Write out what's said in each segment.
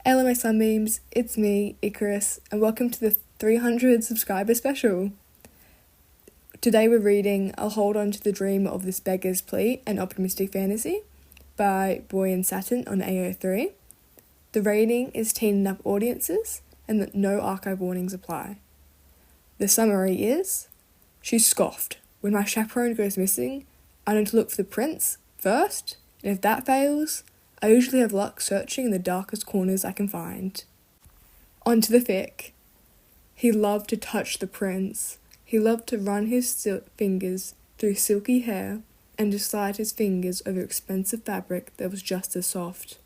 Hello my sunbeams, it's me, Icarus, and welcome to the 300 subscriber special. Today we're reading I'll Hold On to the Dream of This Beggar's Plea, an optimistic fantasy by buoyantsaturn on AO3. The rating is teen enough audiences and that no archive warnings apply. The summary is, she's scoffed. When my chaperone goes missing, I need to look for the prince first, and if that fails, I usually have luck searching in the darkest corners I can find. On to the fic. He loved to touch the prince. He loved to run his fingers through silky hair and to slide his fingers over expensive fabric that was just as soft.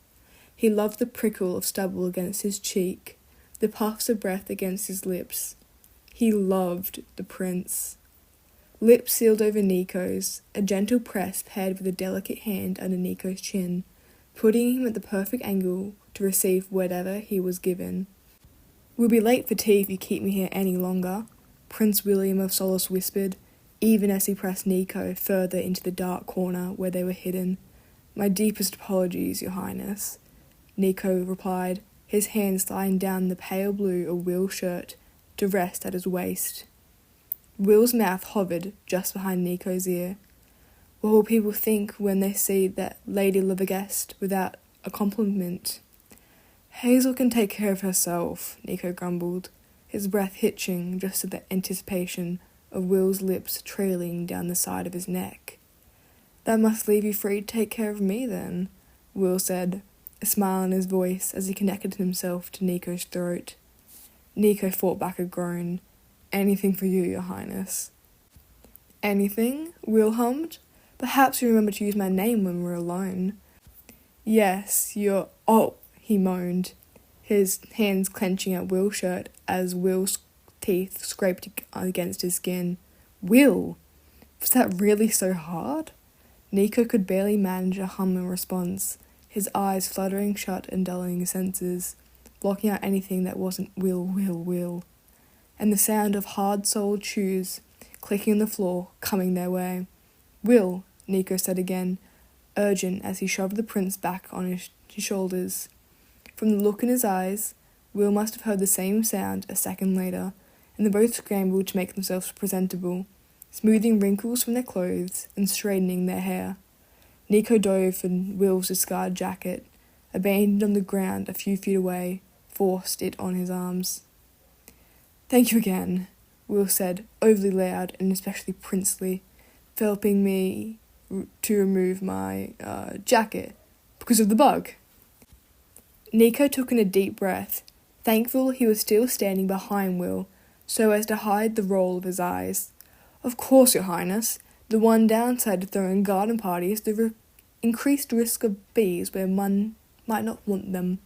He loved the prickle of stubble against his cheek, the puffs of breath against his lips. He loved the prince. Lips sealed over Nico's, a gentle press paired with a delicate hand under Nico's chin, putting him at the perfect angle to receive whatever he was given. "We'll be late for tea if you keep me here any longer," Prince William of Solace whispered, even as he pressed Nico further into the dark corner where they were hidden. "My deepest apologies, Your Highness," Nico replied, his hand sliding down the pale blue of Will's shirt to rest at his waist. Will's mouth hovered just behind Nico's ear. What will people think when they see that lady love a guest without a compliment? "Hazel can take care of herself," Nico grumbled, his breath hitching just at the anticipation of Will's lips trailing down the side of his neck. "That must leave you free to take care of me then," Will said, a smile in his voice as he connected himself to Nico's throat. Nico fought back a groan. "Anything for you, Your Highness." "Anything?" Will hummed. "Perhaps you remember to use my name when we're alone." "Yes, you're—" "Oh," he moaned, his hands clenching at Will's shirt as Will's teeth scraped against his skin. "Will! Was that really so hard?" Nico could barely manage a hum in response, his eyes fluttering shut and dulling his senses, blocking out anything that wasn't will, and the sound of hard-soled shoes clicking on the floor coming their way. "Will," Nico said again, urgent as he shoved the prince back on his shoulders. From the look in his eyes, Will must have heard the same sound a second later, and they both scrambled to make themselves presentable, smoothing wrinkles from their clothes and straightening their hair. Nico dove for Will's discarded jacket, abandoned on the ground a few feet away, forced it on his arms. "Thank you again," Will said, overly loud and especially princely, for helping me to remove my jacket because of the bug. Nico took in a deep breath, thankful he was still standing behind Will, so as to hide the roll of his eyes. "Of course, Your Highness. The one downside to throwing garden parties is the increased risk of bees where one might not want them."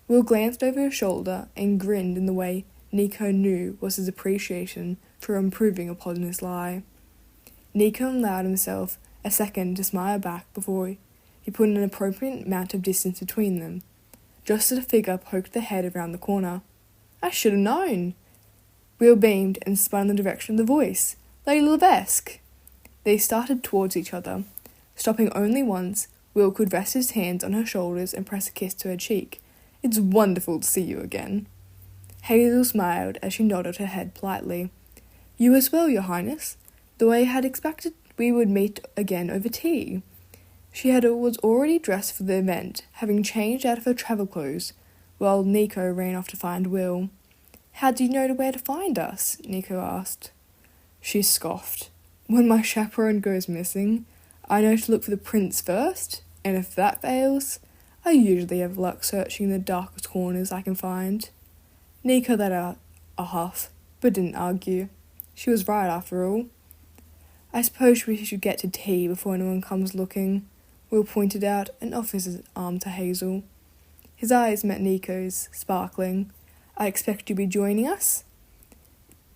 Will glanced over his shoulder and grinned in the way Nico knew was his appreciation for improving upon his lie. Nico allowed himself a second to smile back before he put an appropriate amount of distance between them, just as a figure poked their head around the corner. "I should have known!" Will beamed and spun in the direction of the voice. "Lady Levesque!" They started towards each other, stopping only once. Will could rest his hands on her shoulders and press a kiss to her cheek. "It's wonderful to see you again." Hazel smiled as she nodded her head politely. "You as well, Your Highness, though I had expected we would meet again over tea." She was already dressed for the event, having changed out of her travel clothes, while Nico ran off to find Will. "How do you know where to find us?" Nico asked. She scoffed. "When my chaperone goes missing, I know to look for the prince first, and if that fails, I usually have luck searching the darkest corners I can find." Nico let out a huff, but didn't argue. She was right after all. "I suppose we should get to tea before anyone comes looking," Will pointed out and offered his arm to Hazel. His eyes met Nico's, sparkling. "I expect you'll be joining us?"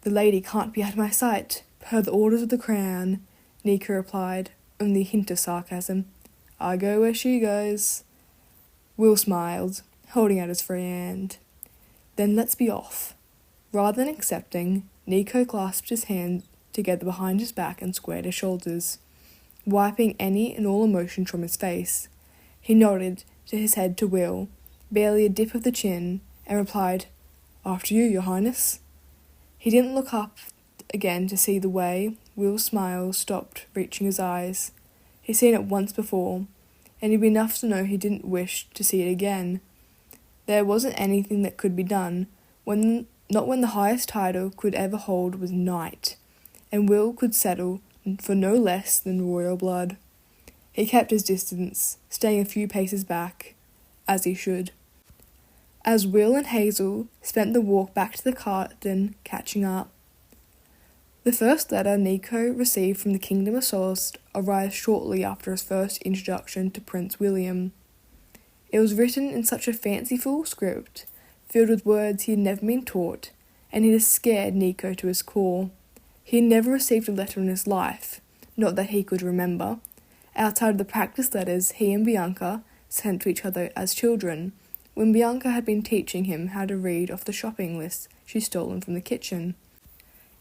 "The lady can't be out of my sight, per the orders of the crown," Nico replied, only a hint of sarcasm. "I go where she goes." Will smiled, holding out his free hand. "Then let's be off." Rather than accepting, Nico clasped his hands together behind his back and squared his shoulders, wiping any and all emotions from his face. He nodded his head to Will, barely a dip of the chin, and replied, "After you, Your Highness." He didn't look up again to see the way Will's smile stopped reaching his eyes. He'd seen it once before, and he'd been enough to know he didn't wish to see it again. There wasn't anything that could be done, not when the highest title could ever hold was knight, and Will could settle for no less than royal blood. He kept his distance, staying a few paces back, as he should. As Will and Hazel spent the walk back to the garden catching up. The first letter Nico received from the Kingdom of Solace arrived shortly after his first introduction to Prince William. It was written in such a fanciful script, filled with words he had never been taught, and it had scared Nico to his core. He had never received a letter in his life, not that he could remember, outside of the practice letters he and Bianca sent to each other as children, when Bianca had been teaching him how to read off the shopping list she'd stolen from the kitchen.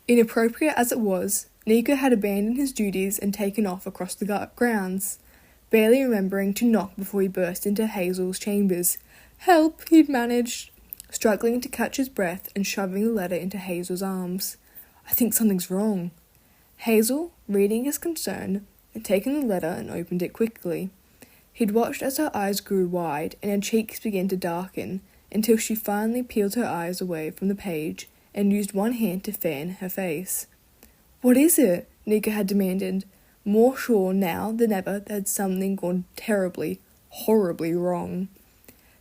Inappropriate as it was, Nico had abandoned his duties and taken off across the grounds, barely remembering to knock before he burst into Hazel's chambers. "Help," he'd managed, struggling to catch his breath and shoving the letter into Hazel's arms. "I think something's wrong." Hazel, reading his concern, had taken the letter and opened it quickly. He'd watched as her eyes grew wide and her cheeks began to darken until she finally peeled her eyes away from the page and used one hand to fan her face. "What is it?" Nico had demanded, more sure now than ever that something gone terribly, horribly wrong.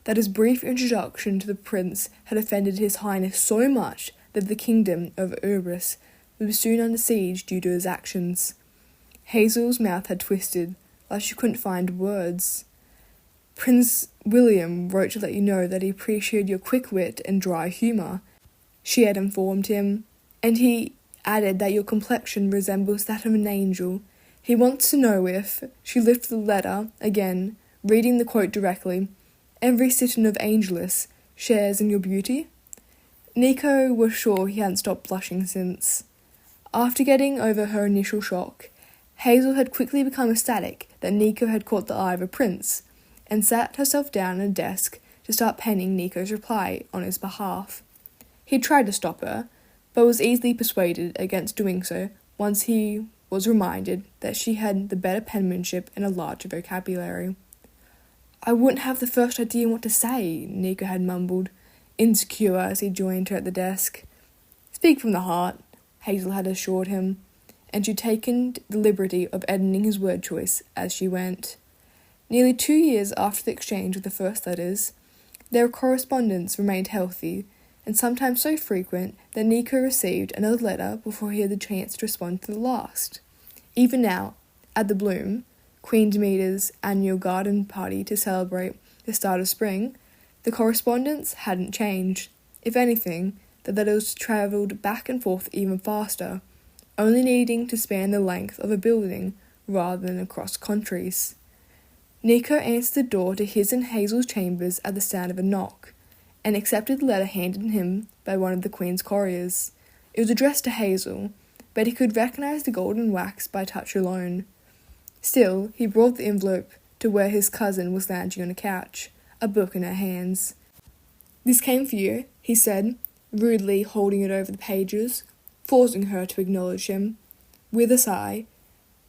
That his brief introduction to the prince had offended His Highness so much that the kingdom of Urbis was soon under siege due to his actions. Hazel's mouth had twisted, like she couldn't find words. "Prince William wrote to let you know that he appreciated your quick wit and dry humour," she had informed him, "and he added that your complexion resembles that of an angel. He wants to know if," she lifted the letter again, reading the quote directly, "every citizen of Angelus shares in your beauty?" Nico was sure he hadn't stopped blushing since. After getting over her initial shock, Hazel had quickly become ecstatic that Nico had caught the eye of a prince, and sat herself down at a desk to start penning Nico's reply on his behalf. He tried to stop her, but was easily persuaded against doing so once he was reminded that she had the better penmanship and a larger vocabulary. "I wouldn't have the first idea what to say," Nico had mumbled, insecure as he joined her at the desk. "Speak from the heart," Hazel had assured him, and she'd taken the liberty of editing his word choice as she went. Nearly 2 years after the exchange of the first letters, their correspondence remained healthy, and sometimes so frequent that Nico received another letter before he had the chance to respond to the last. Even now, at the Bloom, Queen Demeter's annual garden party to celebrate the start of spring, the correspondence hadn't changed. If anything, the letters travelled back and forth even faster, only needing to span the length of a building rather than across countries. Nico answered the door to his and Hazel's chambers at the sound of a knock, and accepted the letter handed him by one of the Queen's couriers. It was addressed to Hazel, but he could recognise the golden wax by touch alone. Still, he brought the envelope to where his cousin was lounging on a couch, a book in her hands. "This came for you," he said, rudely holding it over the pages, forcing her to acknowledge him. With a sigh,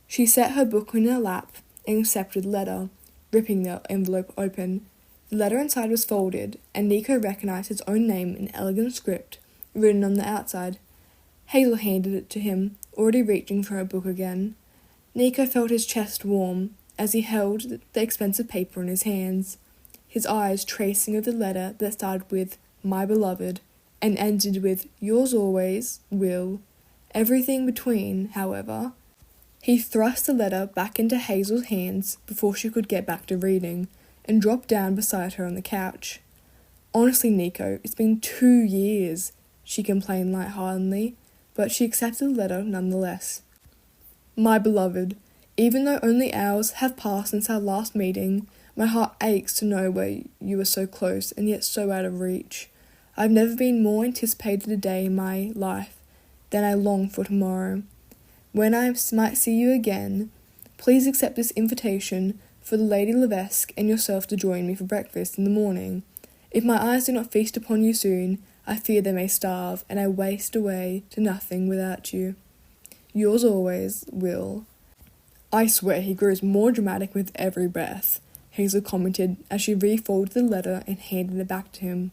she set her book in her lap and accepted the letter, ripping the envelope open. The letter inside was folded, and Nico recognised his own name in elegant script, written on the outside. Hazel handed it to him, already reaching for her book again. Nico felt his chest warm as he held the expensive paper in his hands, his eyes tracing over the letter that started with "My beloved" and ended with "Yours always, Will." Everything between, however. He thrust the letter back into Hazel's hands before she could get back to reading, and dropped down beside her on the couch. "Honestly, Nico, it's been 2 years," she complained lightheartedly, but she accepted the letter nonetheless. "My beloved, even though only hours have passed since our last meeting, my heart aches to know where you are so close and yet so out of reach. I've never been more anticipated a day in my life than I long for tomorrow. When I might see you again, please accept this invitation for the Lady Levesque and yourself to join me for breakfast in the morning. If my eyes do not feast upon you soon, I fear they may starve, and I waste away to nothing without you. Yours always, Will. I swear he grows more dramatic with every breath, Hazel commented as she refolded the letter and handed it back to him.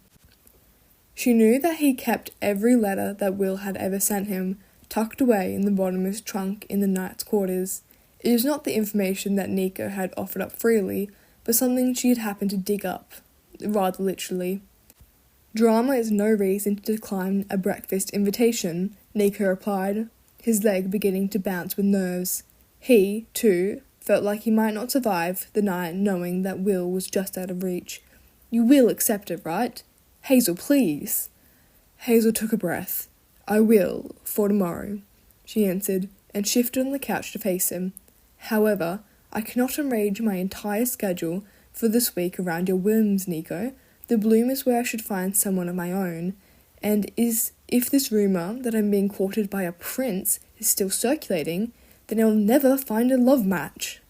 She knew that he kept every letter that Will had ever sent him, tucked away in the bottom of his trunk in the knight's quarters. It was not the information that Nico had offered up freely, but something she had happened to dig up, rather literally. Drama is no reason to decline a breakfast invitation, Nico replied, his leg beginning to bounce with nerves. He, too, felt like he might not survive the night knowing that Will was just out of reach. You will accept it, right? Hazel, please. Hazel took a breath. I will, for tomorrow, she answered, and shifted on the couch to face him. However, I cannot arrange my entire schedule for this week around your whims, Nico. The Bloom is where I should find someone of my own, and if this rumour that I'm being courted by a prince is still circulating, then I'll never find a love match.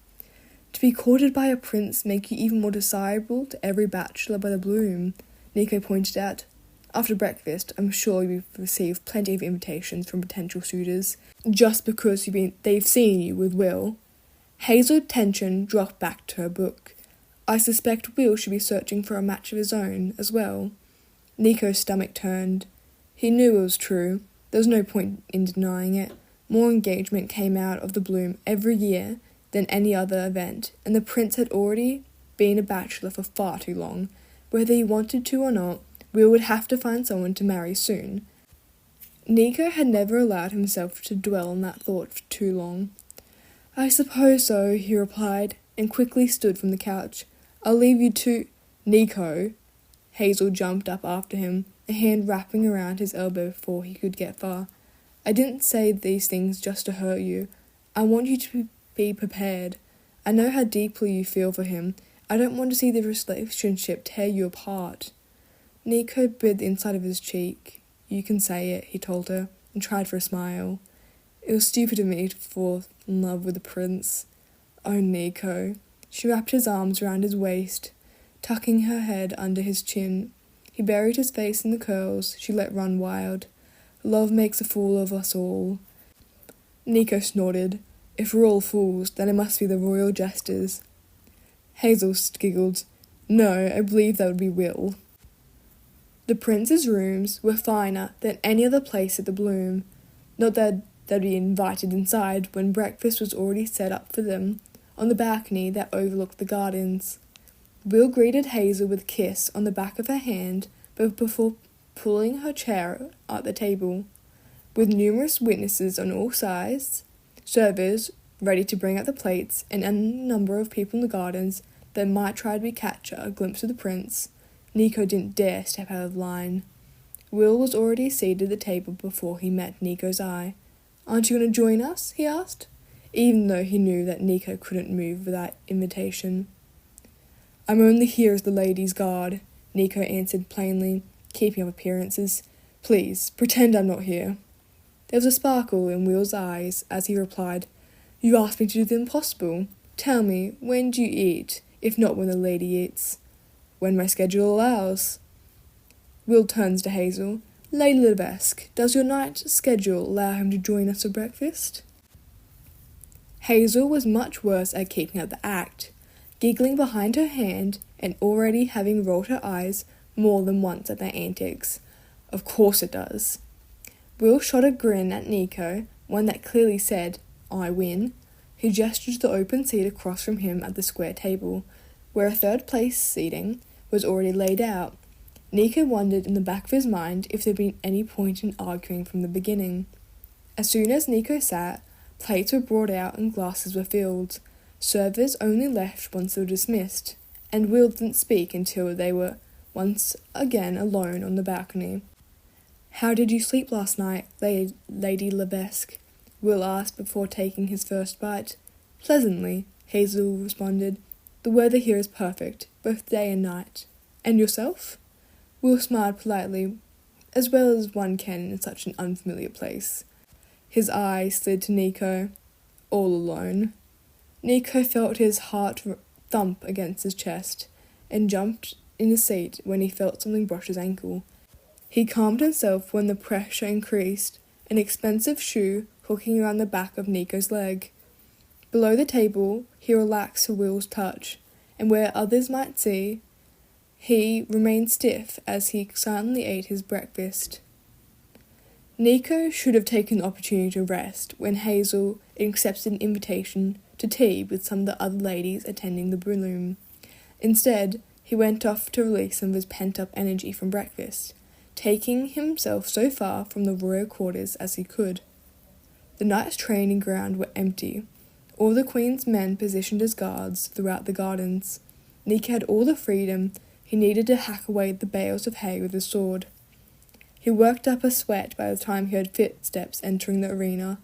To be courted by a prince make you even more desirable to every bachelor by the Bloom, Nico pointed out. After breakfast, I'm sure you've received plenty of invitations from potential suitors, just because they've seen you with Will. Hazel's attention dropped back to her book. I suspect Will should be searching for a match of his own as well. Nico's stomach turned. He knew it was true. There was no point in denying it. More engagement came out of the Bloom every year than any other event, and the prince had already been a bachelor for far too long. Whether he wanted to or not, Will would have to find someone to marry soon. Nico had never allowed himself to dwell on that thought for too long. I suppose so, he replied, and quickly stood from the couch. I'll leave you to... Nico. Hazel jumped up after him, a hand wrapping around his elbow before he could get far. I didn't say these things just to hurt you. I want you to be prepared. I know how deeply you feel for him. I don't want to see the relationship tear you apart. Nico bit the inside of his cheek. You can say it, he told her, and tried for a smile. It was stupid of me to fall in love with the prince. Oh, Nico. She wrapped his arms around his waist, tucking her head under his chin. He buried his face in the curls she let run wild. Love makes a fool of us all. Nico snorted. If we're all fools, then it must be the royal jesters. Hazel giggled. No, I believe that would be Will. The prince's rooms were finer than any other place at the Bloom. Not that they'd be invited inside when breakfast was already set up for them on the balcony that overlooked the gardens. Will greeted Hazel with a kiss on the back of her hand before pulling her chair at the table. With numerous witnesses on all sides, servers ready to bring out the plates, and a number of people in the gardens that might try to catch a glimpse of the prince, Nico didn't dare step out of line. Will was already seated at the table before he met Nico's eye. Aren't you going to join us? He asked, even though he knew that Nico couldn't move without invitation. I'm only here as the lady's guard, Nico answered plainly, keeping up appearances. Please, pretend I'm not here. There was a sparkle in Will's eyes as he replied, You asked me to do the impossible. Tell me, when do you eat, if not when the lady eats? When my schedule allows. Will turns to Hazel. Lady Levesque, does your night schedule allow him to join us for breakfast? Hazel was much worse at keeping up the act, giggling behind her hand and already having rolled her eyes more than once at their antics. Of course it does. Will shot a grin at Nico, one that clearly said, I win. He gestured to the open seat across from him at the square table, where a third-place seating was already laid out. Nico wondered in the back of his mind if there'd been any point in arguing from the beginning. As soon as Nico sat, plates were brought out and glasses were filled. Servers only left once they were dismissed, and Will didn't speak until they were once again alone on the balcony. How did you sleep last night, Lady Levesque? Will asked before taking his first bite. Pleasantly, Hazel responded. The weather here is perfect, both day and night. And yourself? Will smiled politely, as well as one can in such an unfamiliar place. His eye slid to Nico. All alone. Nico felt his heart thump against his chest, and jumped in his seat when he felt something brush his ankle. He calmed himself when the pressure increased, an expensive shoe hooking around the back of Nico's leg. Below the table, he relaxed to Will's touch, and where others might see, he remained stiff as he silently ate his breakfast. Nico should have taken the opportunity to rest when Hazel accepted an invitation to tea with some of the other ladies attending the bloom. Instead, he went off to release some of his pent-up energy from breakfast, taking himself so far from the royal quarters as he could. The knight's training ground were empty, all the Queen's men positioned as guards throughout the gardens. Nico had all the freedom he needed to hack away the bales of hay with his sword. He worked up a sweat by the time he heard footsteps entering the arena,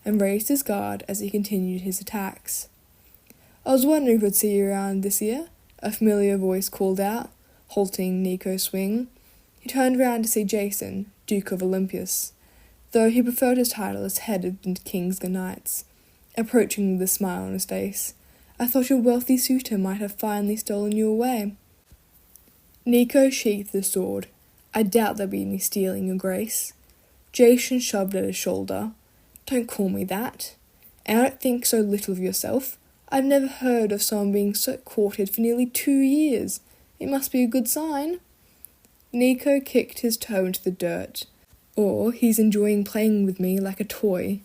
and raised his guard as he continued his attacks. "I was wondering if I'd see you around this year," a familiar voice called out, halting Nico's swing. He turned round to see Jason, Duke of Olympians, though he preferred his title as head of the King's Knights, approaching with a smile on his face. "I thought your wealthy suitor might have finally stolen you away." Nico sheathed his sword. "I doubt there'll be any stealing, your grace." Jason shoved at his shoulder. "Don't call me that. And I don't think so little of yourself. I've never heard of someone being so courted for nearly 2 years. It must be a good sign." Nico kicked his toe into the dirt. "Or he's enjoying playing with me like a toy."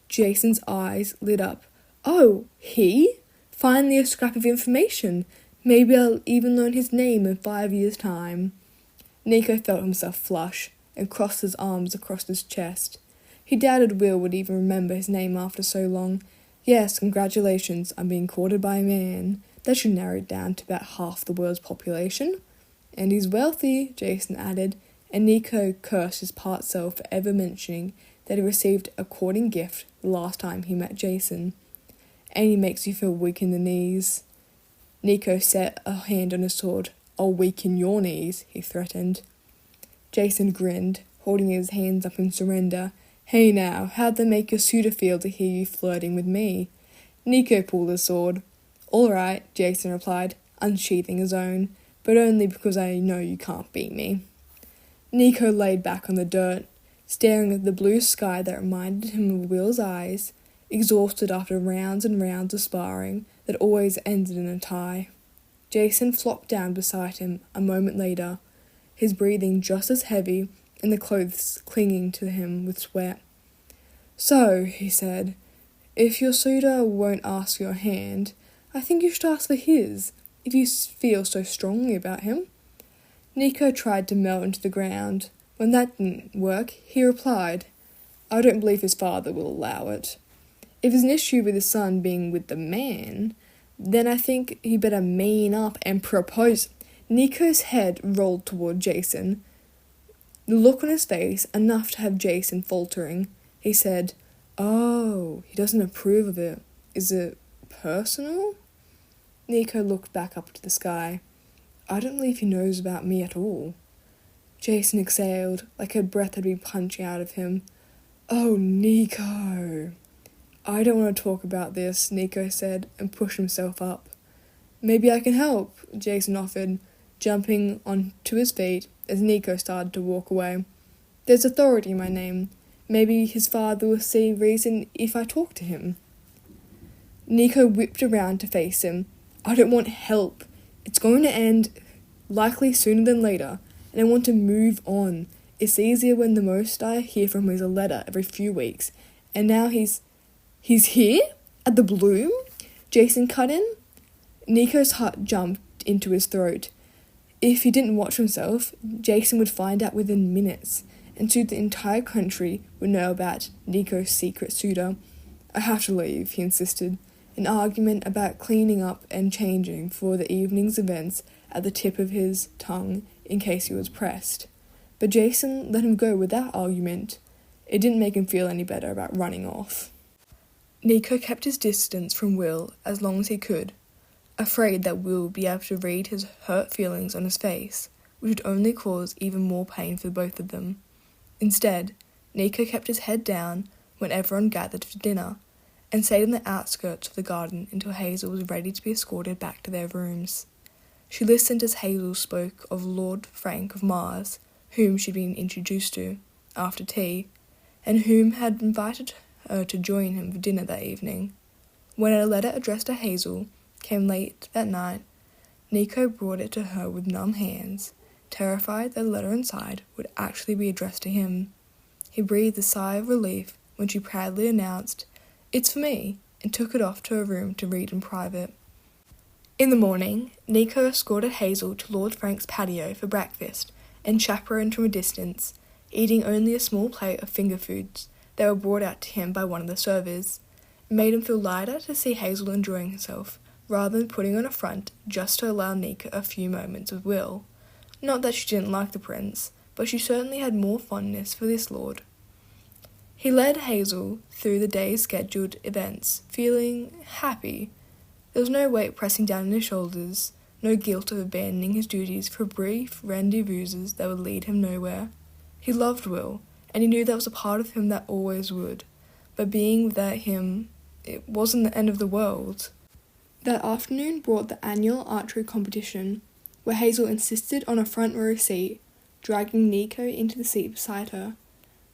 Jason's eyes lit up. "Oh, he? Finally a scrap of information. Maybe I'll even learn his name in 5 years' time." Nico felt himself flush and crossed his arms across his chest. He doubted Will would even remember his name after so long. "Yes, congratulations, I'm being courted by a man. That should narrow it down to about half the world's population." "And he's wealthy," Jason added, and Nico cursed his part self for ever mentioning that he received a courting gift the last time he met Jason. "And he makes you feel weak in the knees." Nico set a hand on his sword. "I'll weaken your knees," he threatened. Jason grinned, holding his hands up in surrender. "Hey now, how'd that make your suitor feel to hear you flirting with me?" Nico pulled his sword. "All right," Jason replied, unsheathing his own, "but only because I know you can't beat me." Nico laid back on the dirt, staring at the blue sky that reminded him of Will's eyes, exhausted after rounds and rounds of sparring that always ended in a tie. Jason flopped down beside him a moment later, his breathing just as heavy and the clothes clinging to him with sweat. "So," he said, "if your suitor won't ask your hand, I think you should ask for his, if you feel so strongly about him." Nico tried to melt into the ground. When that didn't work, he replied, "I don't believe his father will allow it. If there's an issue with his son being with the man, then I think he better man up and propose." Nico's head rolled toward Jason, the look on his face enough to have Jason faltering. He said, "Oh, he doesn't approve of it. Is it personal?" Nico looked back up to the sky. "I don't believe he knows about me at all." Jason exhaled, like her breath had been punching out of him. "Oh, Nico." "I don't want to talk about this," Nico said, and pushed himself up. "Maybe I can help," Jason offered, jumping onto his feet as Nico started to walk away. "There's authority in my name. Maybe his father will see reason if I talk to him." Nico whipped around to face him. "I don't want help. It's going to end, likely sooner than later, and I want to move on. It's easier when the most I hear from him is a letter every few weeks, and now he's here? At the Bloom?" Jason cut in. Nico's heart jumped into his throat. If he didn't watch himself, Jason would find out within minutes, and soon the entire country would know about Nico's secret suitor. "I have to leave," he insisted, an argument about cleaning up and changing for the evening's events at the tip of his tongue in case he was pressed. But Jason let him go without argument. It didn't make him feel any better about running off. Nico kept his distance from Will as long as he could, afraid that Will would be able to read his hurt feelings on his face, which would only cause even more pain for both of them. Instead, Nico kept his head down when everyone gathered for dinner, and stayed on the outskirts of the garden until Hazel was ready to be escorted back to their rooms. She listened as Hazel spoke of Lord Frank of Mars, whom she'd been introduced to after tea, and whom had invited her to join him for dinner that evening. When a letter addressed to Hazel came late that night, Nico brought it to her with numb hands, terrified that the letter inside would actually be addressed to him. He breathed a sigh of relief when she proudly announced, "It's for me," and took it off to her room to read in private. In the morning, Nico escorted Hazel to Lord Frank's patio for breakfast and chaperoned from a distance, eating only a small plate of finger foods that were brought out to him by one of the servers. It made him feel lighter to see Hazel enjoying herself, rather than putting on a front just to allow Nico a few moments with Will. Not that she didn't like the prince, but she certainly had more fondness for this lord. He led Hazel through the day's scheduled events, feeling happy. There was no weight pressing down on his shoulders, no guilt of abandoning his duties for brief rendezvouses that would lead him nowhere. He loved Will, and he knew that was a part of him that always would. But being without him, it wasn't the end of the world. That afternoon brought the annual archery competition, where Hazel insisted on a front row seat, dragging Nico into the seat beside her.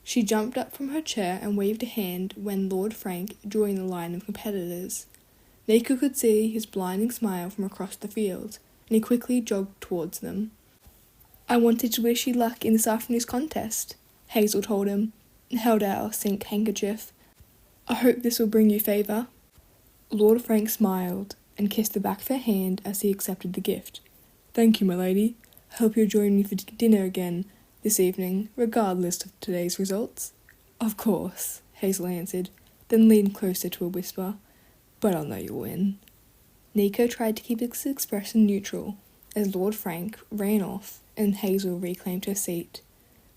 She jumped up from her chair and waved a hand when Lord Frank joined the line of competitors. Nico could see his blinding smile from across the field, and he quickly jogged towards them. "I wanted to wish you luck in this afternoon's contest," Hazel told him, and held out a silk handkerchief. "I hope this will bring you favour." Lord Frank smiled and kissed the back of her hand as he accepted the gift. "Thank you, my lady. I hope you'll join me for dinner again this evening, regardless of today's results." "Of course," Hazel answered, then leaned closer to a whisper, "but I'll know you'll win." Nico tried to keep his expression neutral as Lord Frank ran off and Hazel reclaimed her seat,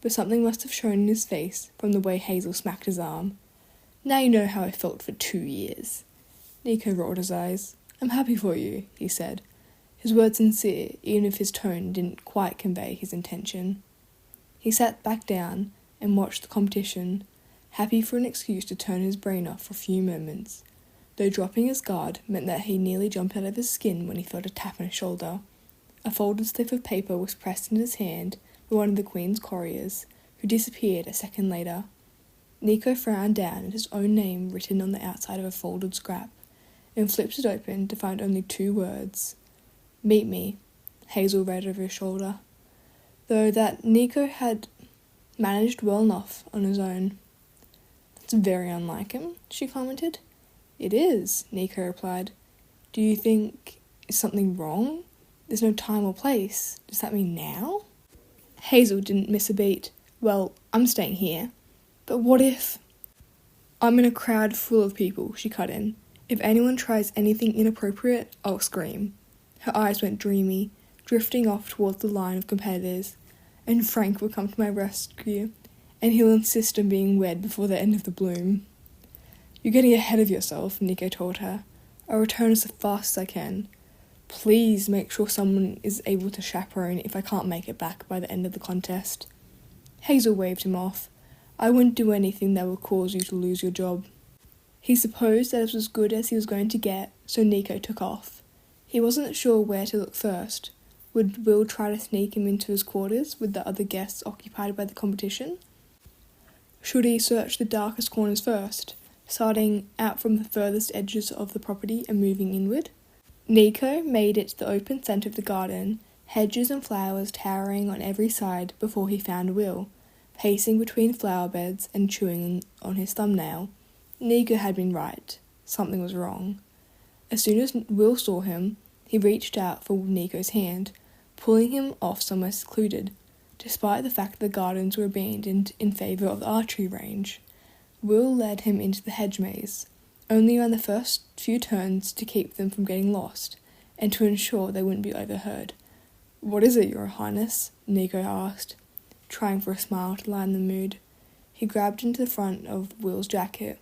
but something must have shown in his face from the way Hazel smacked his arm. "Now you know how I felt for 2 years." Nico rolled his eyes. "I'm happy for you," he said, his words sincere even if his tone didn't quite convey his intention. He sat back down and watched the competition, happy for an excuse to turn his brain off for a few moments, though dropping his guard meant that he nearly jumped out of his skin when he felt a tap on his shoulder. A folded slip of paper was pressed in his hand by one of the Queen's couriers, who disappeared a second later. Nico frowned down at his own name written on the outside of a folded scrap, and flipped it open to find only 2 words. "Meet me," Hazel read over his shoulder, though that Nico had managed well enough on his own. "That's very unlike him," she commented. "It is," Nico replied. "Do you think is something wrong? There's no time or place. Does that mean now?" Hazel didn't miss a beat. "Well, I'm staying here. But what if—" "I'm in a crowd full of people," she cut in. "If anyone tries anything inappropriate, I'll scream." Her eyes went dreamy, drifting off towards the line of competitors. "And Frank will come to my rescue, and he'll insist on being wed before the end of the bloom." "You're getting ahead of yourself," Nico told her. "I'll return as fast as I can. Please make sure someone is able to chaperone if I can't make it back by the end of the contest." Hazel waved him off. "I wouldn't do anything that would cause you to lose your job." He supposed that it was as good as he was going to get, so Nico took off. He wasn't sure where to look first. Would Will try to sneak him into his quarters with the other guests occupied by the competition? Should he search the darkest corners first, starting out from the furthest edges of the property and moving inward? Nico made it to the open centre of the garden, hedges and flowers towering on every side before he found Will, pacing between flower beds and chewing on his thumbnail. Nico had been right. Something was wrong. As soon as Will saw him, he reached out for Nico's hand, pulling him off somewhere secluded, despite the fact that the gardens were abandoned in favour of the archery range. Will led him into the hedge maze, only around the first few turns to keep them from getting lost, and to ensure they wouldn't be overheard. "What is it, Your Highness?" Nico asked, trying for a smile to lighten the mood. He grabbed into the front of Will's jacket.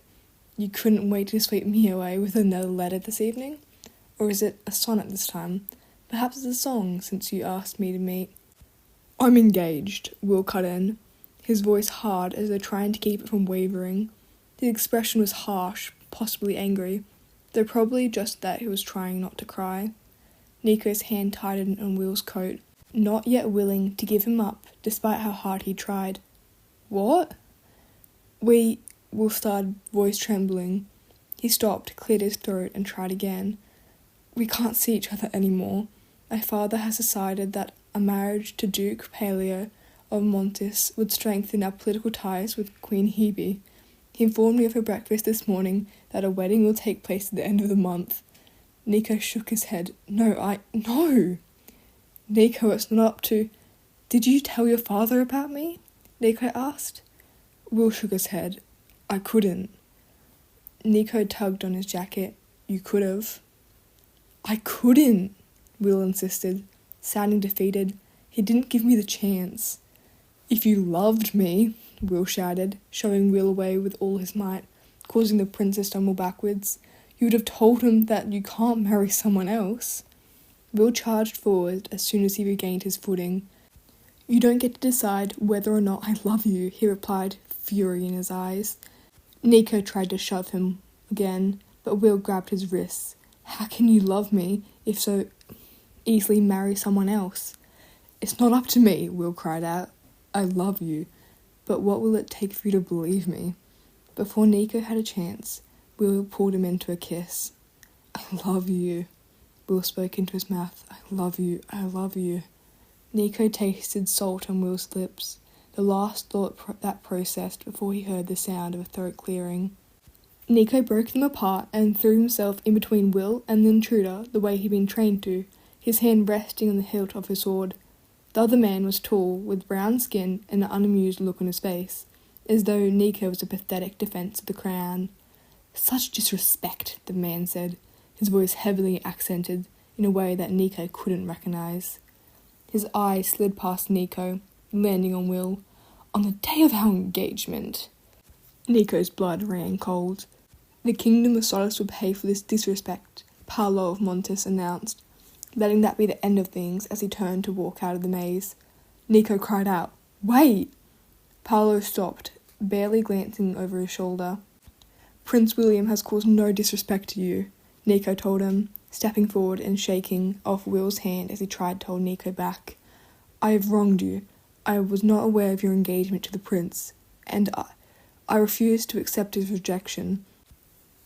"You couldn't wait to sweep me away with another letter this evening? Or is it a sonnet this time? Perhaps it's a song, since you asked me to meet." "I'm engaged," Will cut in, his voice hard as though trying to keep it from wavering. The expression was harsh, possibly angry, though probably just that he was trying not to cry. Nico's hand tightened on Will's coat, not yet willing to give him up, despite how hard he tried. "What?" Will started, voice trembling. He stopped, cleared his throat, and tried again. "We can't see each other anymore. My father has decided that a marriage to Duke Paleo of Montis would strengthen our political ties with Queen Hebe. He informed me over breakfast this morning that a wedding will take place at the end of the month." Nico shook his head. No. Nico, it's not up to... "Did you tell your father about me?" Nico asked. Will shook his head. "I couldn't." Nico tugged on his jacket. "You could have." "I couldn't," Will insisted, sounding defeated. "He didn't give me the chance." "If you loved me," Will shouted, shoving Will away with all his might, causing the prince to stumble backwards, "you would have told him that you can't marry someone else." Will charged forward as soon as he regained his footing. "You don't get to decide whether or not I love you," he replied, fury in his eyes. Nico tried to shove him again, but Will grabbed his wrists. "How can you love me if so easily marry someone else?" "It's not up to me," Will cried out. "I love you, but what will it take for you to believe me?" Before Nico had a chance, Will pulled him into a kiss. "I love you," Will spoke into his mouth. "I love you, I love you." Nico tasted salt on Will's lips, the last thought that processed before he heard the sound of a throat clearing. Nico broke them apart and threw himself in between Will and the intruder the way he'd been trained to, his hand resting on the hilt of his sword. The other man was tall, with brown skin and an unamused look on his face, as though Nico was a pathetic defence of the crown. "Such disrespect," the man said, his voice heavily accented in a way that Nico couldn't recognise. His eye slid past Nico, landing on Will. "On the day of our engagement." Nico's blood ran cold. "The kingdom of Sodus will pay for this disrespect," Paolo of Montis announced, letting that be the end of things as he turned to walk out of the maze. Nico cried out, "Wait!" Paolo stopped, barely glancing over his shoulder. "Prince William has caused no disrespect to you," Nico told him, stepping forward and shaking off Will's hand as he tried to hold Nico back. "I have wronged you. I was not aware of your engagement to the prince, and I refuse to accept his rejection.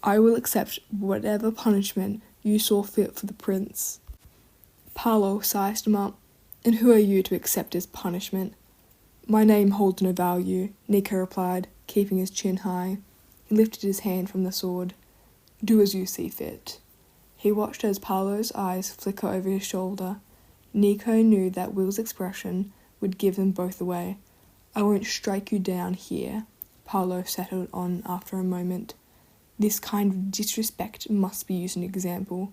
I will accept whatever punishment you saw fit for the prince." Paolo sized him up. "And who are you to accept his punishment?" "My name holds no value," Nico replied, keeping his chin high. He lifted his hand from the sword. "Do as you see fit." He watched as Paolo's eyes flicker over his shoulder. Nico knew that Will's expression would give them both away. "I won't strike you down here," Paolo settled on after a moment. "This kind of disrespect must be used as an example.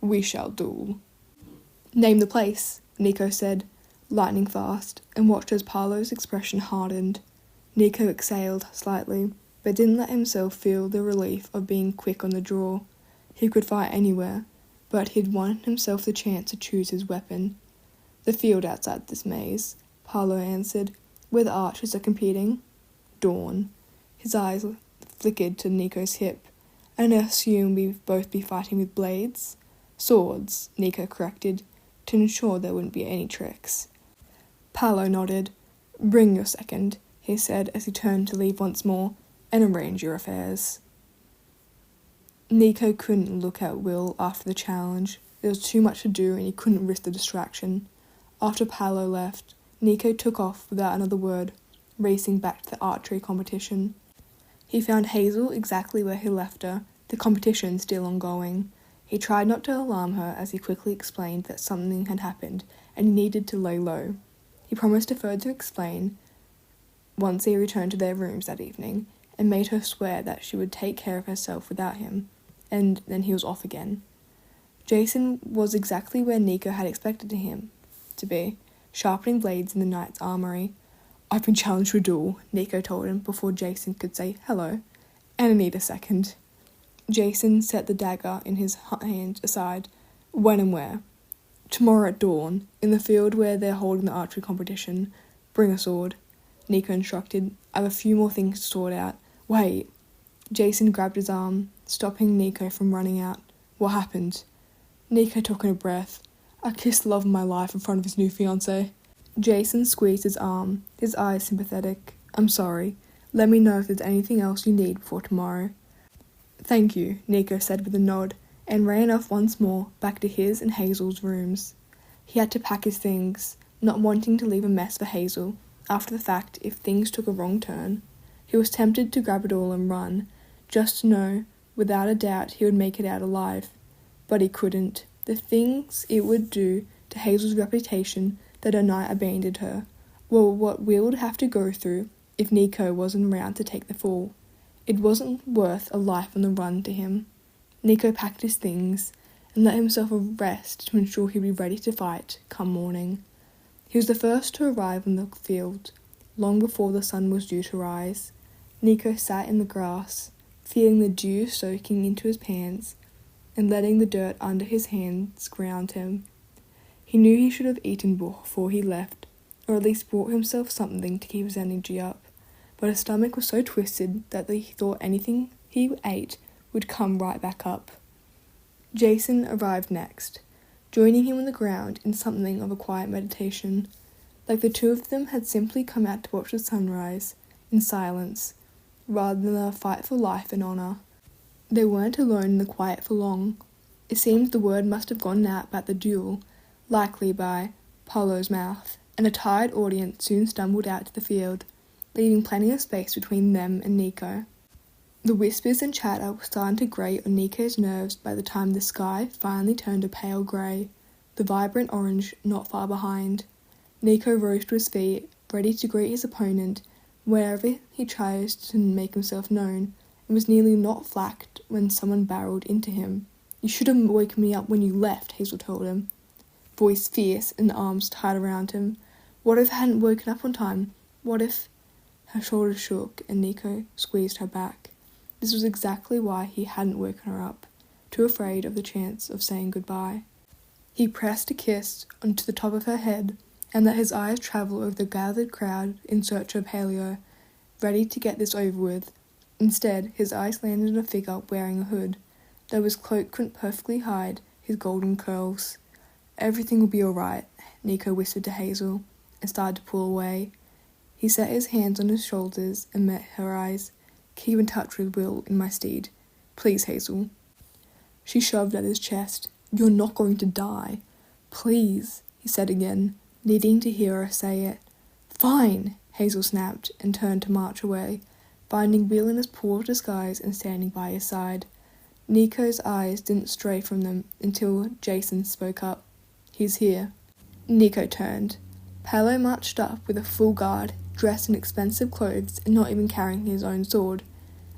We shall duel." "Name the place," Nico said, lightning fast, and watched as Paolo's expression hardened. Nico exhaled slightly, but didn't let himself feel the relief of being quick on the draw. He could fight anywhere, but he'd won himself the chance to choose his weapon. "The field outside this maze," Paolo answered, "where the archers are competing." "Dawn." His eyes flickered to Nico's hip. "And I assume we both be fighting with blades?" "Swords," Nico corrected, to ensure there wouldn't be any tricks. Paolo nodded. "Bring your second," he said as he turned to leave once more, "and arrange your affairs." Nico couldn't look at Will after the challenge. There was too much to do and he couldn't risk the distraction. After Paolo left, Nico took off without another word, racing back to the archery competition. He found Hazel exactly where he left her, the competition still ongoing. He tried not to alarm her as he quickly explained that something had happened and he needed to lay low. He promised to further explain once they returned to their rooms that evening, and made her swear that she would take care of herself without him, and then he was off again. Jason was exactly where Nico had expected him to be, sharpening blades in the knight's armory. "I've been challenged to a duel," Nico told him before Jason could say hello, "and I need a second." Jason set the dagger in his hand aside. "When and where?" "Tomorrow at dawn, in the field where they're holding the archery competition. Bring a sword," Nico instructed. "I have a few more things to sort out." "Wait." Jason grabbed his arm, stopping Nico from running out. "What happened?" Nico took in a breath. I kissed the love of my life in front of his new fiancée. Jason squeezed his arm, his eyes sympathetic. I'm sorry. Let me know if there's anything else you need before tomorrow. Thank you, Nico said with a nod, and ran off once more back to his and Hazel's rooms. He had to pack his things, not wanting to leave a mess for Hazel, after the fact if things took a wrong turn. He was tempted to grab it all and run, just to know, without a doubt, he would make it out alive. But he couldn't. The things it would do to Hazel's reputation that her knight abandoned her were what Will would have to go through if Nico wasn't around to take the fall. It wasn't worth a life on the run to him. Nico packed his things and let himself a rest to ensure he'd be ready to fight come morning. He was the first to arrive on the field, long before the sun was due to rise. Nico sat in the grass, feeling the dew soaking into his pants and letting the dirt under his hands ground him. He knew he should have eaten before he left, or at least brought himself something to keep his energy up, but his stomach was so twisted that he thought anything he ate would come right back up. Jason arrived next, joining him on the ground in something of a quiet meditation, like the two of them had simply come out to watch the sunrise, in silence, rather than a fight for life and honour. They weren't alone in the quiet for long. It seemed the word must have gone out about the duel, likely by Paulo's mouth, and a tired audience soon stumbled out to the field, leaving plenty of space between them and Nico. The whispers and chatter were starting to grate on Nico's nerves by the time the sky finally turned a pale grey, the vibrant orange not far behind. Nico rose to his feet, ready to greet his opponent wherever he chose to make himself known, and was nearly not flacked when someone barreled into him. You should have woken me up when you left, Hazel told him, voice fierce and arms tight around him. What if I hadn't woken up on time? What if... Her shoulders shook and Nico squeezed her back. This was exactly why he hadn't woken her up, too afraid of the chance of saying goodbye. He pressed a kiss onto the top of her head and let his eyes travel over the gathered crowd in search of Paleo, ready to get this over with. Instead, his eyes landed on a figure wearing a hood, though his cloak couldn't perfectly hide his golden curls. Everything will be all right, Nico whispered to Hazel, and started to pull away. He set his hands on his shoulders and met her eyes. Keep in touch with Will in my steed. Please, Hazel. She shoved at his chest. You're not going to die. Please, he said again, needing to hear her say it. Fine, Hazel snapped and turned to march away, finding Will in his pool of disguise and standing by his side. Nico's eyes didn't stray from them until Jason spoke up. He's here. Nico turned. Paolo marched up with a full guard, dressed in expensive clothes and not even carrying his own sword,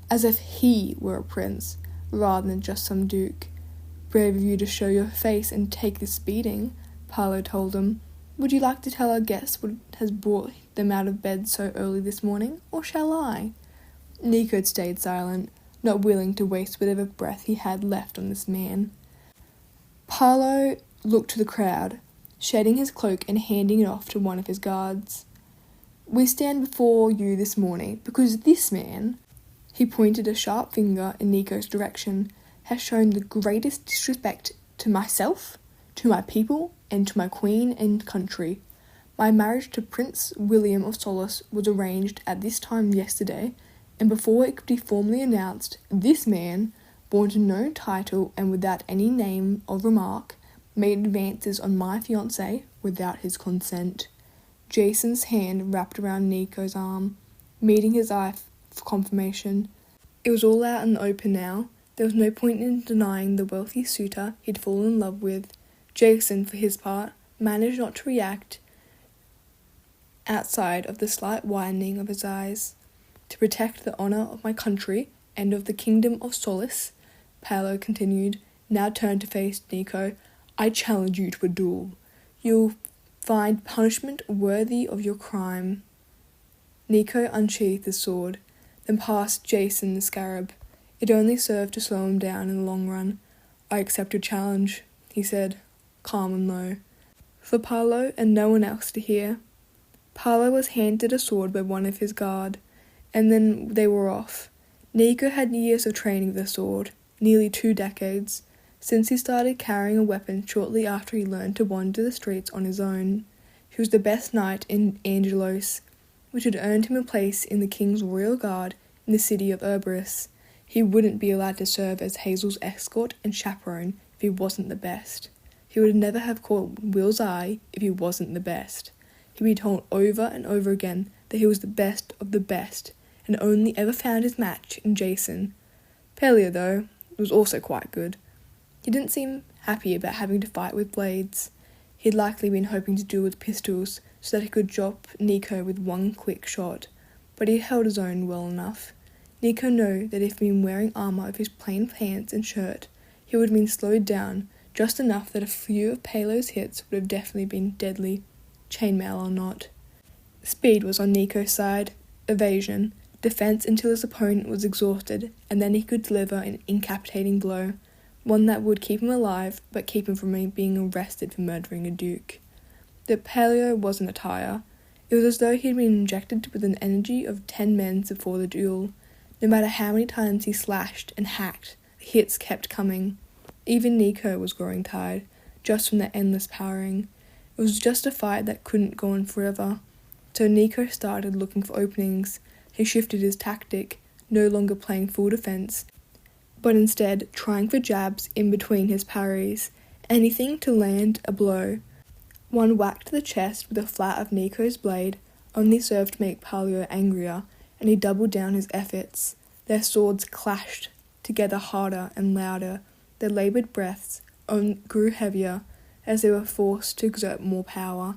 as if he were a prince, rather than just some duke. Brave of you to show your face and take this beating, Paolo told him. Would you like to tell our guests what has brought them out of bed so early this morning, or shall I? Nico had stayed silent, not willing to waste whatever breath he had left on this man. Paolo looked to the crowd, shedding his cloak and handing it off to one of his guards. We stand before you this morning because this man, he pointed a sharp finger in Nico's direction, has shown the greatest disrespect to myself, to my people, and to my queen and country. My marriage to Prince William of Solus was arranged at this time yesterday, and before it could be formally announced, this man, born to no title and without any name or remark, made advances on my fiancée without his consent. Jason's hand wrapped around Nico's arm, meeting his eye for confirmation. It was all out in the open now. There was no point in denying the wealthy suitor he'd fallen in love with. Jason, for his part, managed not to react outside of the slight widening of his eyes. To protect the honour of my country and of the kingdom of Solus, Paolo continued, now turned to face Nico, I challenge you to a duel. You'll find punishment worthy of your crime. Nico unsheathed his sword, then passed Jason the scarab. It only served to slow him down in the long run. I accept your challenge, he said, calm and low, for Paolo and no one else to hear. Paolo was handed a sword by one of his guard, and then they were off. Nico had years of training with the sword, nearly 2 decades, since he started carrying a weapon shortly after he learned to wander the streets on his own. He was the best knight in Angelos, which had earned him a place in the king's royal guard in the city of Cerberus. He wouldn't be allowed to serve as Hazel's escort and chaperone if he wasn't the best. He would never have caught Will's eye if he wasn't the best. He'd be told over and over again that he was the best of the best, and only ever found his match in Jason. Pelea, though, was also quite good. He didn't seem happy about having to fight with blades. He'd likely been hoping to duel with pistols so that he could drop Nico with one quick shot, but he held his own well enough. Nico knew that if he'd been wearing armour of his plain pants and shirt, he would have been slowed down just enough that a few of Pelea's hits would have definitely been deadly, chainmail or not. Speed was on Nico's side, evasion, defence until his opponent was exhausted, and then he could deliver an incapacitating blow, one that would keep him alive but keep him from being arrested for murdering a duke. But Pelea wasn't a tire. It was as though he'd been injected with an energy of 10 men before the duel. No matter how many times he slashed and hacked, the hits kept coming. Even Nico was growing tired, just from the endless powering. It was just a fight that couldn't go on forever. So Nico started looking for openings. He shifted his tactic, no longer playing full defence, but instead trying for jabs in between his parries, anything to land a blow. One whack to the chest with the flat of Nico's blade only served to make Pelea angrier, and he doubled down his efforts. Their swords clashed together harder and louder. Their laboured breaths grew heavier as they were forced to exert more power.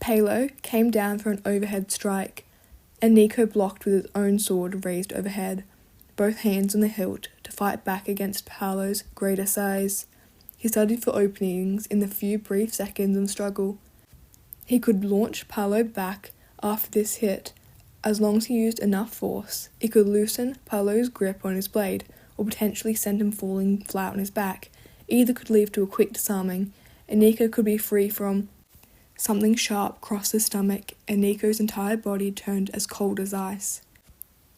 Pelea came down for an overhead strike, and Nico blocked with his own sword raised overhead, both hands on the hilt, to fight back against Pelea's greater size. He studied for openings in the few brief seconds of struggle. He could launch Pelea back after this hit. As long as he used enough force, it could loosen Pelea's grip on his blade, or potentially send him falling flat on his back. Either could lead to a quick disarming, and Nico could be free from something sharp crossed his stomach, and Nico's entire body turned as cold as ice.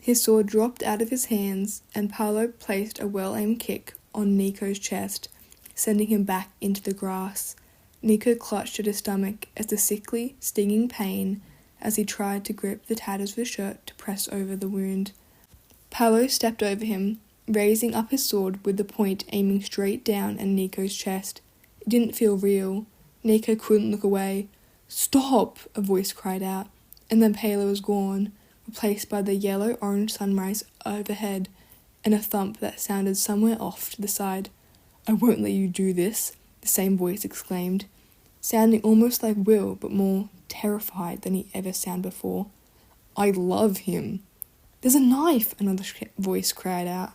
His sword dropped out of his hands, and Pelea placed a well-aimed kick on Nico's chest, sending him back into the grass. Nico clutched at his stomach as the sickly, stinging pain as he tried to grip the tatters of his shirt to press over the wound. Pelea stepped over him, raising up his sword with the point aiming straight down at Nico's chest. It didn't feel real. Nico couldn't look away. "Stop!" a voice cried out, and then Pelea was gone, replaced by the yellow-orange sunrise overhead and a thump that sounded somewhere off to the side. "I won't let you do this," the same voice exclaimed, sounding almost like Will but more terrified than he ever sounded before. "I love him." "There's a knife!" another voice cried out.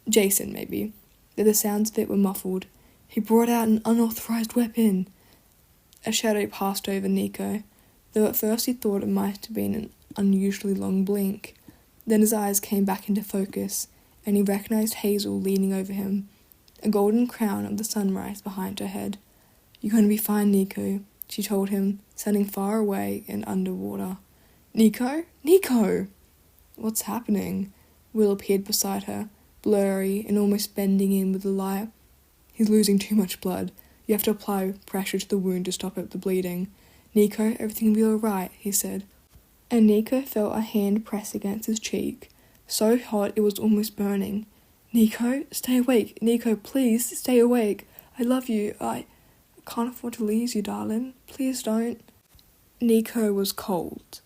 Jason, maybe, but the sounds of it were muffled. "He brought out an unauthorized weapon." A shadow passed over Nico, though at first he thought it might have been an unusually long blink. Then his eyes came back into focus, and he recognised Hazel leaning over him, a golden crown of the sunrise behind her head. "You're going to be fine, Nico," she told him, sounding far away and underwater. "Nico? Nico!" "What's happening?" Will appeared beside her, blurry and almost bending in with the light. "He's losing too much blood. You have to apply pressure to the wound to stop the bleeding. Nico, everything will be alright," he said. And Nico felt a hand press against his cheek, so hot it was almost burning. "Nico, stay awake. Nico, please, stay awake. I love you. I can't afford to lose you, darling. Please don't." Nico was cold.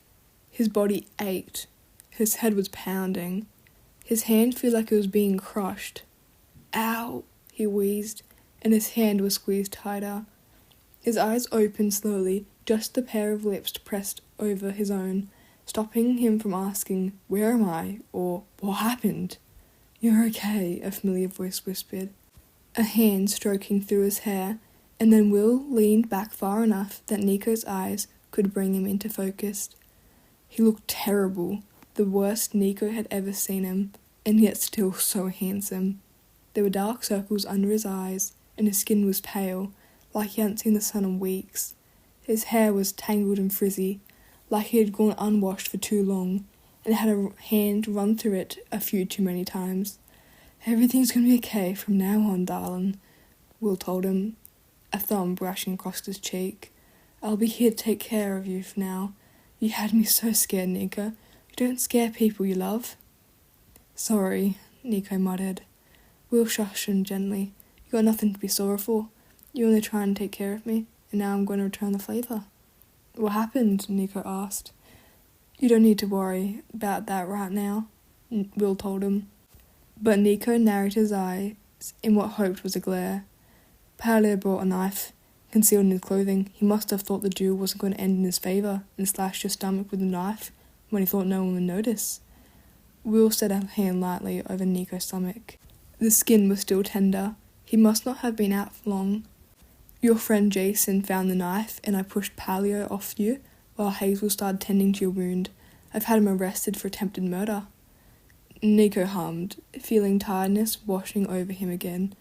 His body ached. His head was pounding. His hand felt like it was being crushed. "Ow," he wheezed, and his hand was squeezed tighter. His eyes opened slowly, just the pair of lips pressed over his own, stopping him from asking, "Where am I?" or "What happened?" "You're okay," a familiar voice whispered, a hand stroking through his hair, and then Will leaned back far enough that Nico's eyes could bring him into focus. He looked terrible, the worst Nico had ever seen him, and yet still so handsome. There were dark circles under his eyes, and his skin was pale, like he hadn't seen the sun in weeks. His hair was tangled and frizzy, like he had gone unwashed for too long, and had a hand run through it a few too many times. Everything's gonna be okay from now on, darling, Will told him, a thumb brushing across his cheek. I'll be here to take care of you for now. You had me so scared, Nico. You don't scare people you love. Sorry, Nico muttered. Will shushed him gently. You got nothing to be sorry for. You only trying to take care of me, and now I'm going to return the favour. What happened? Nico asked. You don't need to worry about that right now, Will told him. But Nico narrowed his eyes in what hoped was a glare. Paolo brought a knife, concealed in his clothing. He must have thought the duel wasn't going to end in his favour, and slashed your stomach with the knife when he thought no one would notice. Will set a hand lightly over Nico's stomach. The skin was still tender. He must not have been out for long. Your friend Jason found the knife, and I pushed Palio off you while Hazel started tending to your wound. I've had him arrested for attempted murder. Nico hummed, feeling tiredness washing over him again.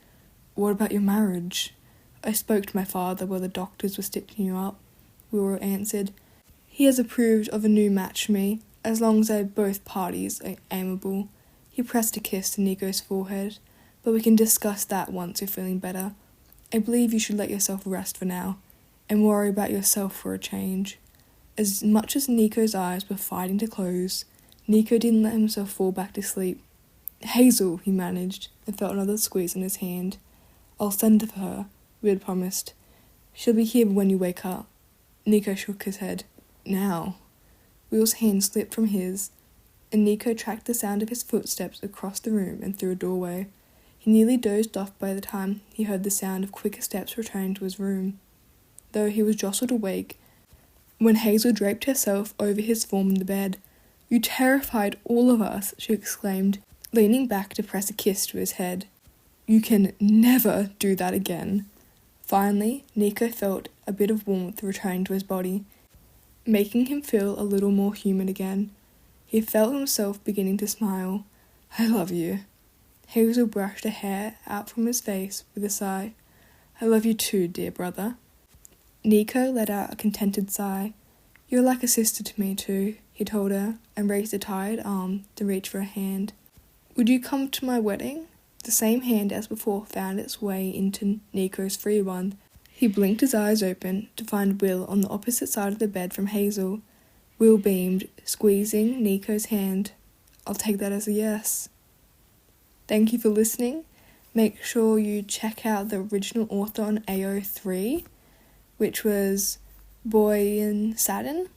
What about your marriage? I spoke to my father while the doctors were stitching you up, Will answered. He has approved of a new match for me, as long as both parties are amiable. He pressed a kiss to Nico's forehead. But we can discuss that once you're feeling better. I believe you should let yourself rest for now, and worry about yourself for a change. As much as Nico's eyes were fighting to close, Nico didn't let himself fall back to sleep. Hazel, he managed, and felt another squeeze on his hand. I'll send for her, Will promised. She'll be here when you wake up. Nico shook his head. Now. Will's hand slipped from his, and Nico tracked the sound of his footsteps across the room and through a doorway. He nearly dozed off by the time he heard the sound of quicker steps returning to his room, though he was jostled awake when Hazel draped herself over his form in the bed. You terrified all of us, she exclaimed, leaning back to press a kiss to his head. You can never do that again. Finally, Nico felt a bit of warmth returning to his body, making him feel a little more human again. He felt himself beginning to smile. I love you. Hazel brushed a hair out from his face with a sigh. I love you too, dear brother. Nico let out a contented sigh. You're like a sister to me too, he told her, and raised a tired arm to reach for a hand. Would you come to my wedding? The same hand as before found its way into Nico's free one. He blinked his eyes open to find Will on the opposite side of the bed from Hazel. Will beamed, squeezing Nico's hand. I'll take that as a yes. Thank you for listening. Make sure you check out the original author on AO3, which was buoyantsaturn.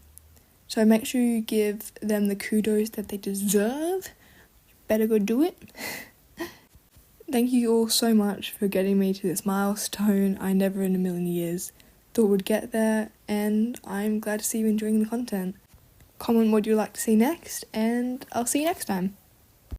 So make sure you give them the kudos that they deserve. You better go do it. Thank you all so much for getting me to this milestone I never in a million years thought would get there, and I'm glad to see you enjoying the content. Comment what you'd like to see next, and I'll see you next time.